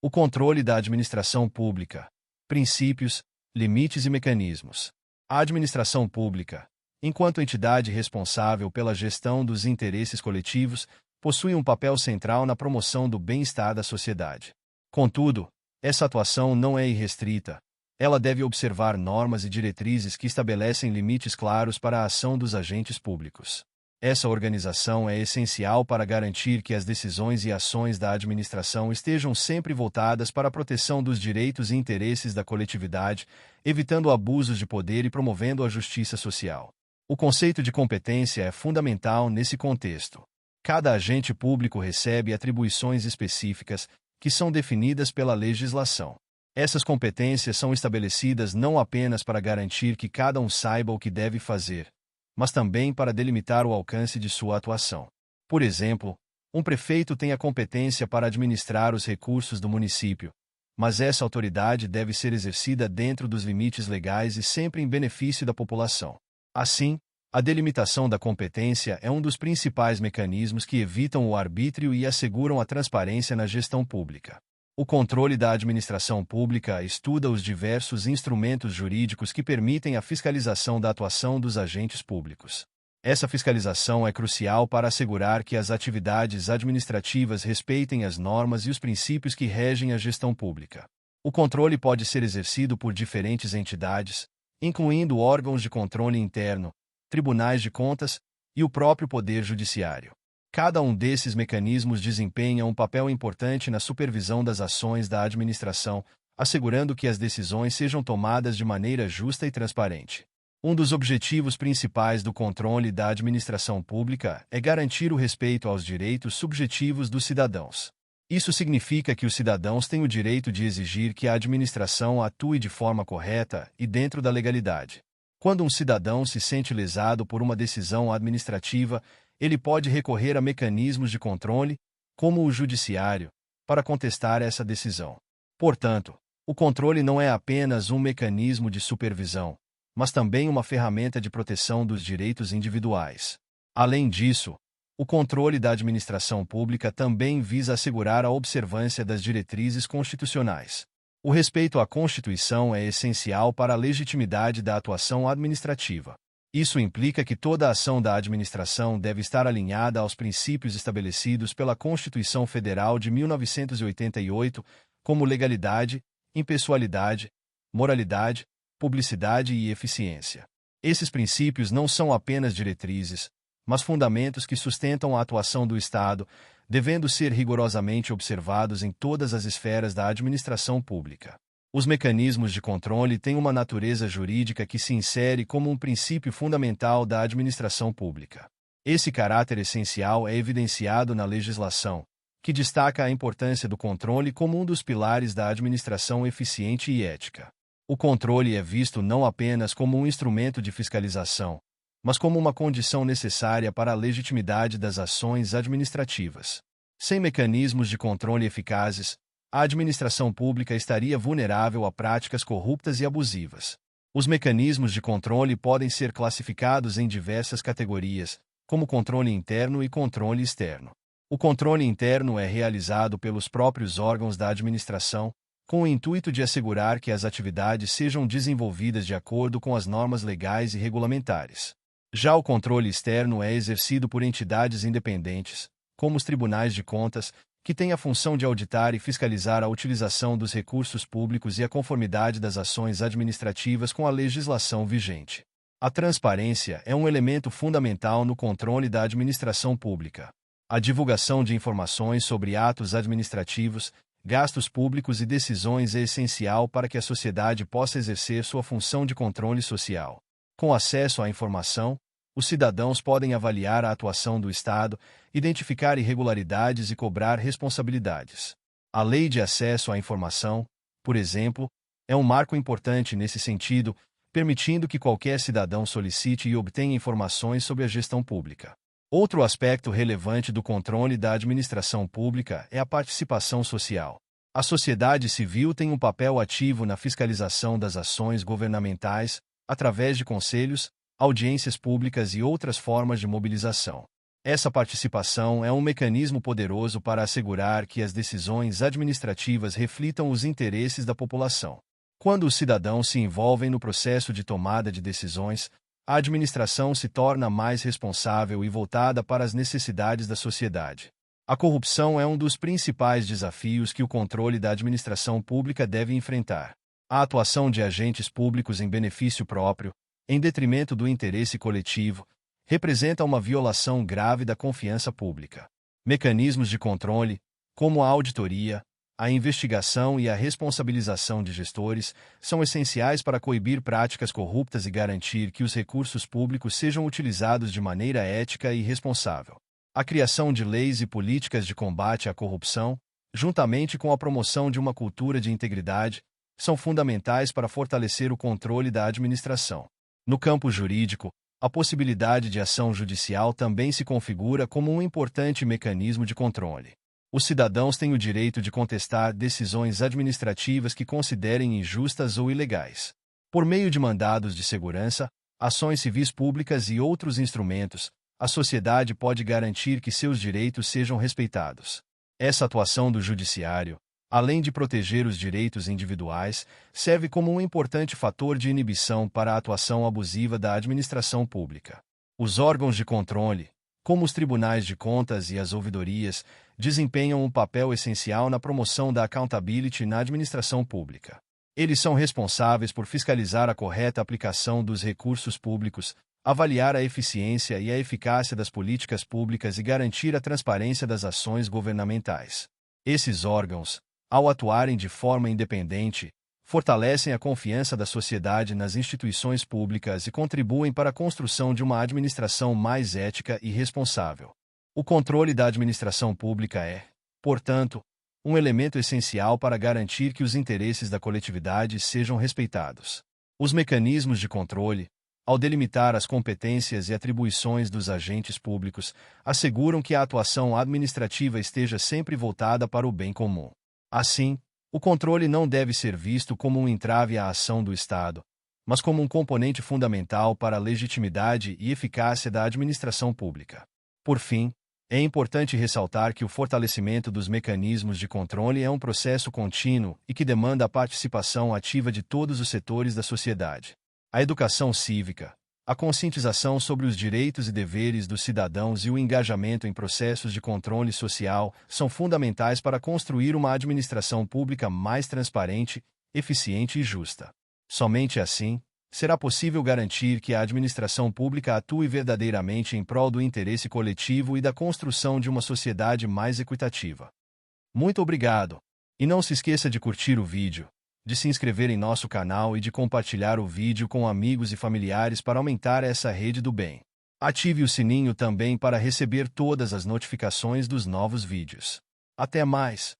O controle da administração pública. Princípios, limites e mecanismos. A administração pública, enquanto entidade responsável pela gestão dos interesses coletivos, possui um papel central na promoção do bem-estar da sociedade. Contudo, essa atuação não é irrestrita. Ela deve observar normas e diretrizes que estabelecem limites claros para a ação dos agentes públicos. Essa organização é essencial para garantir que as decisões e ações da administração estejam sempre voltadas para a proteção dos direitos e interesses da coletividade, evitando abusos de poder e promovendo a justiça social. O conceito de competência é fundamental nesse contexto. Cada agente público recebe atribuições específicas, que são definidas pela legislação. Essas competências são estabelecidas não apenas para garantir que cada um saiba o que deve fazer, mas também para delimitar o alcance de sua atuação. Por exemplo, um prefeito tem a competência para administrar os recursos do município, mas essa autoridade deve ser exercida dentro dos limites legais e sempre em benefício da população. Assim, a delimitação da competência é um dos principais mecanismos que evitam o arbítrio e asseguram a transparência na gestão pública. O controle da administração pública estuda os diversos instrumentos jurídicos que permitem a fiscalização da atuação dos agentes públicos. Essa fiscalização é crucial para assegurar que as atividades administrativas respeitem as normas e os princípios que regem a gestão pública. O controle pode ser exercido por diferentes entidades, incluindo órgãos de controle interno, tribunais de contas e o próprio Poder Judiciário. Cada um desses mecanismos desempenha um papel importante na supervisão das ações da administração, assegurando que as decisões sejam tomadas de maneira justa e transparente. Um dos objetivos principais do controle da administração pública é garantir o respeito aos direitos subjetivos dos cidadãos. Isso significa que os cidadãos têm o direito de exigir que a administração atue de forma correta e dentro da legalidade. Quando um cidadão se sente lesado por uma decisão administrativa, ele pode recorrer a mecanismos de controle, como o judiciário, para contestar essa decisão. Portanto, o controle não é apenas um mecanismo de supervisão, mas também uma ferramenta de proteção dos direitos individuais. Além disso, o controle da administração pública também visa assegurar a observância das diretrizes constitucionais. O respeito à Constituição é essencial para a legitimidade da atuação administrativa. Isso implica que toda a ação da administração deve estar alinhada aos princípios estabelecidos pela Constituição Federal de 1988, como legalidade, impessoalidade, moralidade, publicidade e eficiência. Esses princípios não são apenas diretrizes, mas fundamentos que sustentam a atuação do Estado, devendo ser rigorosamente observados em todas as esferas da administração pública. Os mecanismos de controle têm uma natureza jurídica que se insere como um princípio fundamental da administração pública. Esse caráter essencial é evidenciado na legislação, que destaca a importância do controle como um dos pilares da administração eficiente e ética. O controle é visto não apenas como um instrumento de fiscalização, mas como uma condição necessária para a legitimidade das ações administrativas. Sem mecanismos de controle eficazes, a administração pública estaria vulnerável a práticas corruptas e abusivas. Os mecanismos de controle podem ser classificados em diversas categorias, como controle interno e controle externo. O controle interno é realizado pelos próprios órgãos da administração, com o intuito de assegurar que as atividades sejam desenvolvidas de acordo com as normas legais e regulamentares. Já o controle externo é exercido por entidades independentes, como os tribunais de contas, que têm a função de auditar e fiscalizar a utilização dos recursos públicos e a conformidade das ações administrativas com a legislação vigente. A transparência é um elemento fundamental no controle da administração pública. A divulgação de informações sobre atos administrativos, gastos públicos e decisões é essencial para que a sociedade possa exercer sua função de controle social. Com acesso à informação, os cidadãos podem avaliar a atuação do Estado, identificar irregularidades e cobrar responsabilidades. A Lei de Acesso à Informação, por exemplo, é um marco importante nesse sentido, permitindo que qualquer cidadão solicite e obtenha informações sobre a gestão pública. Outro aspecto relevante do controle da administração pública é a participação social. A sociedade civil tem um papel ativo na fiscalização das ações governamentais, através de conselhos, audiências públicas e outras formas de mobilização. Essa participação é um mecanismo poderoso para assegurar que as decisões administrativas reflitam os interesses da população. Quando os cidadãos se envolvem no processo de tomada de decisões, a administração se torna mais responsável e voltada para as necessidades da sociedade. A corrupção é um dos principais desafios que o controle da administração pública deve enfrentar. A atuação de agentes públicos em benefício próprio, em detrimento do interesse coletivo, representa uma violação grave da confiança pública. Mecanismos de controle, como a auditoria, a investigação e a responsabilização de gestores, são essenciais para coibir práticas corruptas e garantir que os recursos públicos sejam utilizados de maneira ética e responsável. A criação de leis e políticas de combate à corrupção, juntamente com a promoção de uma cultura de integridade, são fundamentais para fortalecer o controle da administração. No campo jurídico, a possibilidade de ação judicial também se configura como um importante mecanismo de controle. Os cidadãos têm o direito de contestar decisões administrativas que considerem injustas ou ilegais. Por meio de mandados de segurança, ações civis públicas e outros instrumentos, a sociedade pode garantir que seus direitos sejam respeitados. Essa atuação do judiciário, além de proteger os direitos individuais, serve como um importante fator de inibição para a atuação abusiva da administração pública. Os órgãos de controle, como os tribunais de contas e as ouvidorias, desempenham um papel essencial na promoção da accountability na administração pública. Eles são responsáveis por fiscalizar a correta aplicação dos recursos públicos, avaliar a eficiência e a eficácia das políticas públicas e garantir a transparência das ações governamentais. Esses órgãos, ao atuarem de forma independente, fortalecem a confiança da sociedade nas instituições públicas e contribuem para a construção de uma administração mais ética e responsável. O controle da administração pública é, portanto, um elemento essencial para garantir que os interesses da coletividade sejam respeitados. Os mecanismos de controle, ao delimitar as competências e atribuições dos agentes públicos, asseguram que a atuação administrativa esteja sempre voltada para o bem comum. Assim, o controle não deve ser visto como um entrave à ação do Estado, mas como um componente fundamental para a legitimidade e eficácia da administração pública. Por fim, é importante ressaltar que o fortalecimento dos mecanismos de controle é um processo contínuo e que demanda a participação ativa de todos os setores da sociedade. A educação cívica, a conscientização sobre os direitos e deveres dos cidadãos e o engajamento em processos de controle social são fundamentais para construir uma administração pública mais transparente, eficiente e justa. Somente assim, será possível garantir que a administração pública atue verdadeiramente em prol do interesse coletivo e da construção de uma sociedade mais equitativa. Muito obrigado! E não se esqueça de curtir o vídeo, de se inscrever em nosso canal e de compartilhar o vídeo com amigos e familiares para aumentar essa rede do bem. Ative o sininho também para receber todas as notificações dos novos vídeos. Até mais!